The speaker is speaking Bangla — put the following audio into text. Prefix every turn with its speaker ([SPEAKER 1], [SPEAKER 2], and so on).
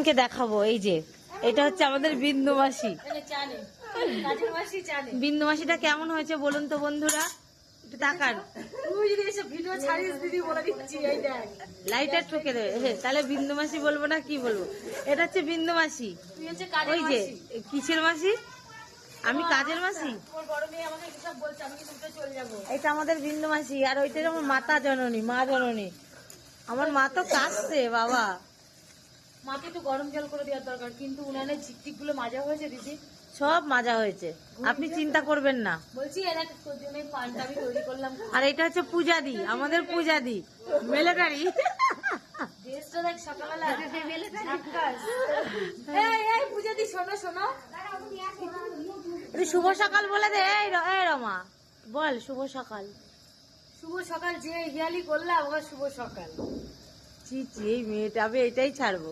[SPEAKER 1] কে দেখাবো, এই যে এটা হচ্ছে আমাদের বিন্দু মাসি। বিন্দু মাসিটা কেমন হয়েছে বলুন তো বন্ধুরা, একটু তাকান। লাইটার ঠকে দেবে, তাহলে বিন্দু মাসি বলবো না কি বলবো? এটা হচ্ছে বিন্দু মাসি। ওই যে কিসের মাসি? আমি কাজের মাসি। এটা আমাদের বিন্দু মাসি, আর ওইটা যেমন মাতা জননী, মা জননী। আমার মা তো কাশছে বাবা।
[SPEAKER 2] মাকে তো গরম জল করে দেওয়ার দরকার, কিন্তু উনানের ঝিকটিক গুলো মাজা হয়েছে দিদি,
[SPEAKER 1] সব মাজা হয়েছে, আপনি চিন্তা করবেন না।
[SPEAKER 2] বলছি এরা তোর জন্য পানটা আমি তৈরি করলাম।
[SPEAKER 1] আর এটা হচ্ছে পূজাদি, আমাদের পূজাদি মিলিটারি।
[SPEAKER 2] ড্রেসটা দেখ সকালবেলা এই পূজাদি, শোনো শোনো,
[SPEAKER 1] শুভ সকাল বলে দে। এই রমা বল শুভ সকাল।
[SPEAKER 2] শুভ সকাল, যে হিয়ালি করলাম ওর শুভ সকাল।
[SPEAKER 1] ছি ছি, এই মেয়েটা, আমি এটাই ছাড়বো।